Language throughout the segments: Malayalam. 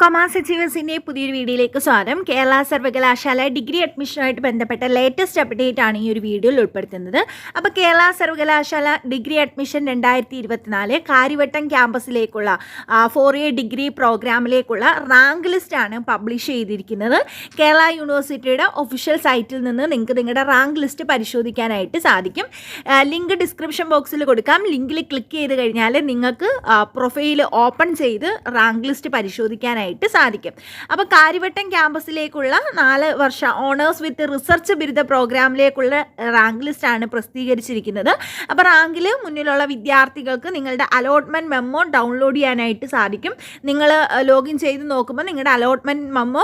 കൊമേഴ്സ് അച്ചീവേഴ്സിൻ്റെ പുതിയൊരു വീഡിയോയിലേക്ക് സ്വാഗതം. കേരള സർവകലാശാല ഡിഗ്രി അഡ്മിഷനുമായിട്ട് ബന്ധപ്പെട്ട ലേറ്റസ്റ്റ് അപ്ഡേറ്റ് ആണ് ഈ ഒരു വീഡിയോയിൽ ഉൾപ്പെടുത്തുന്നത്. അപ്പോൾ കേരള സർവകലാശാല ഡിഗ്രി അഡ്മിഷൻ 2024 കാര്യവട്ടം ക്യാമ്പസിലേക്കുള്ള 4 ഇയർ ഡിഗ്രി പ്രോഗ്രാമിലേക്കുള്ള റാങ്ക് ലിസ്റ്റാണ് പബ്ലിഷ് ചെയ്തിരിക്കുന്നത്. കേരള യൂണിവേഴ്സിറ്റിയുടെ ഒഫീഷ്യൽ സൈറ്റിൽ നിന്ന് നിങ്ങൾക്ക് നിങ്ങളുടെ റാങ്ക് ലിസ്റ്റ് പരിശോധിക്കാനായിട്ട് സാധിക്കും. ലിങ്ക് ഡിസ്ക്രിപ്ഷൻ ബോക്സിൽ കൊടുക്കാം. ലിങ്കിൽ ക്ലിക്ക് ചെയ്ത് കഴിഞ്ഞാൽ നിങ്ങൾക്ക് പ്രൊഫൈൽ ഓപ്പൺ ചെയ്ത് റാങ്ക് ലിസ്റ്റ് പരിശോധിക്കാനായിട്ട് സാധിക്കും. അപ്പോൾ കാര്യവട്ടം ക്യാമ്പസിലേക്കുള്ള 4 വർഷ ഓണേഴ്സ് വിത്ത് റിസർച്ച് ബിരുദ പ്രോഗ്രാമിലേക്കുള്ള റാങ്ക് ലിസ്റ്റാണ് പ്രസിദ്ധീകരിച്ചിരിക്കുന്നത്. അപ്പോൾ റാങ്കിൽ മുന്നിലുള്ള വിദ്യാർത്ഥികൾക്ക് നിങ്ങളുടെ അലോട്ട്മെൻറ്റ് മെമ്മോ ഡൗൺലോഡ് ചെയ്യാനായിട്ട് സാധിക്കും. നിങ്ങൾ ലോഗിൻ ചെയ്ത് നോക്കുമ്പോൾ നിങ്ങളുടെ അലോട്ട്മെൻറ്റ് മെമ്മോ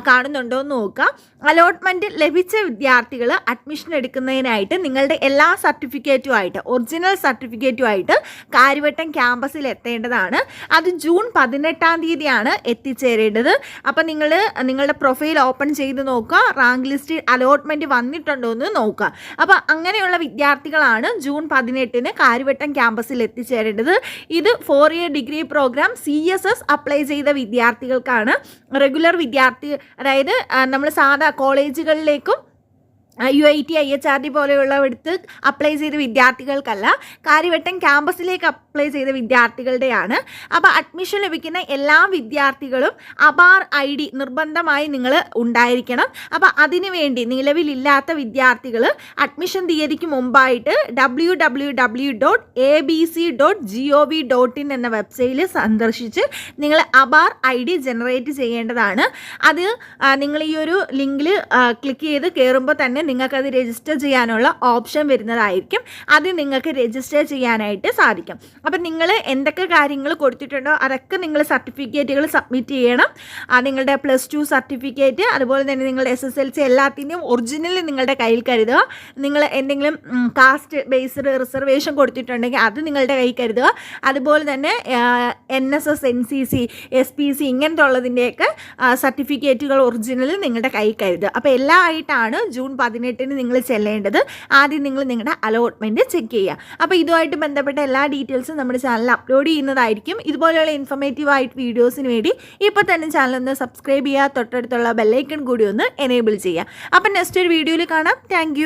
കാണുന്നുണ്ടോ എന്ന് നോക്കുക. അലോട്ട്മെൻറ്റ് ലഭിച്ച വിദ്യാർത്ഥികൾ അഡ്മിഷൻ എടുക്കുന്നതിനായിട്ട് നിങ്ങളുടെ എല്ലാ സർട്ടിഫിക്കറ്റുമായിട്ട് ഒറിജിനൽ സർട്ടിഫിക്കറ്റുമായിട്ട് കാര്യവട്ടം ക്യാമ്പസിൽ എത്തേണ്ടതാണ്. അത് ജൂൺ 18-ാം തീയതിയാണ് എത്തിച്ചേരേണ്ടത്. അപ്പോൾ നിങ്ങളുടെ പ്രൊഫൈൽ ഓപ്പൺ ചെയ്ത് നോക്കുക, റാങ്ക് ലിസ്റ്റ് അലോട്ട്മെൻറ്റ് വന്നിട്ടുണ്ടോ എന്ന് നോക്കുക. അപ്പോൾ അങ്ങനെയുള്ള വിദ്യാർത്ഥികളാണ് ജൂൺ 18-ന് കാര്യവട്ടം ക്യാമ്പസിൽ എത്തിച്ചേരേണ്ടത്. ഇത് 4 year degree program CSS apply ചെയ്ത വിദ്യാർത്ഥികൾക്കാണ്. റെഗുലർ വിദ്യാർത്ഥി, അതായത് നമ്മൾ സാധാ കോളേജുകളിലേക്കും UIT IHRD പോലെയുള്ളവിടുത്ത് അപ്ലൈ ചെയ്ത വിദ്യാർത്ഥികൾക്കല്ല, കാര്യവട്ടം ക്യാമ്പസിലേക്ക് അപ്ലൈ ചെയ്ത വിദ്യാർത്ഥികളുടെയാണ്. അപ്പോൾ അഡ്മിഷൻ ലഭിക്കുന്ന എല്ലാ വിദ്യാർത്ഥികളും അബാർ ID നിർബന്ധമായി നിങ്ങൾ ഉണ്ടായിരിക്കണം. അപ്പോൾ അതിനുവേണ്ടി നിലവിലില്ലാത്ത വിദ്യാർത്ഥികൾ അഡ്മിഷൻ തീയതിക്ക് മുമ്പായിട്ട് www.abc.gov.in എന്ന വെബ്സൈറ്റിൽ സന്ദർശിച്ച് നിങ്ങൾ അബാർ ID ജനറേറ്റ് ചെയ്യേണ്ടതാണ്. അത് നിങ്ങൾ ഈ ഒരു ലിങ്കിൽ ക്ലിക്ക് ചെയ്ത് കയറുമ്പോൾ തന്നെ നിങ്ങൾക്കത് രജിസ്റ്റർ ചെയ്യാനുള്ള ഓപ്ഷൻ വരുന്നതായിരിക്കും. അത് നിങ്ങൾക്ക് രജിസ്റ്റർ ചെയ്യാനായിട്ട് സാധിക്കും. അപ്പം നിങ്ങൾ എന്തൊക്കെ കാര്യങ്ങൾ കൊടുത്തിട്ടുണ്ടോ അതൊക്കെ നിങ്ങൾ സർട്ടിഫിക്കറ്റുകൾ സബ്മിറ്റ് ചെയ്യണം. നിങ്ങളുടെ +2 സർട്ടിഫിക്കറ്റ്, അതുപോലെ തന്നെ നിങ്ങളുടെ SSLC എല്ലാത്തിൻ്റെയും ഒറിജിനൽ നിങ്ങളുടെ കയ്യിൽ കരുതുക. നിങ്ങൾ എന്തെങ്കിലും കാസ്റ്റ് ബേസ്ഡ് റിസർവേഷൻ കൊടുത്തിട്ടുണ്ടെങ്കിൽ അത് നിങ്ങളുടെ കയ്യിൽ കരുതുക. അതുപോലെ തന്നെ NSS NCC SPC ഇങ്ങനത്തെ ഉള്ളതിൻ്റെയൊക്കെ സർട്ടിഫിക്കറ്റുകൾ ഒറിജിനൽ നിങ്ങളുടെ കയ്യിൽ കരുതുക. അപ്പോൾ എല്ലാം ആയിട്ടാണ് ജൂൺ 18-ന് നിങ്ങൾ ചെല്ലേണ്ടത്. ആദ്യം നിങ്ങൾ നിങ്ങളുടെ അലോട്ട്മെൻറ്റ് ചെക്ക് ചെയ്യുക. അപ്പോൾ ഇതുമായിട്ട് ബന്ധപ്പെട്ട എല്ലാ ഡീറ്റെയിൽസും നമ്മുടെ ചാനലിൽ അപ്ലോഡ് ചെയ്യുന്നതായിരിക്കും. ഇതുപോലെയുള്ള ഇൻഫർമേറ്റീവ് ആയിട്ട് വീഡിയോസിന് വേണ്ടി ഇപ്പോൾ തന്നെ ചാനൽ ഒന്ന് സബ്സ്ക്രൈബ് ചെയ്യുക, തൊട്ടടുത്തുള്ള ബെല്ലൈക്കൺ കൂടി ഒന്ന് എനേബിൾ ചെയ്യുക. അപ്പം നെക്സ്റ്റ് ഒരു വീഡിയോയിൽ കാണാം. താങ്ക്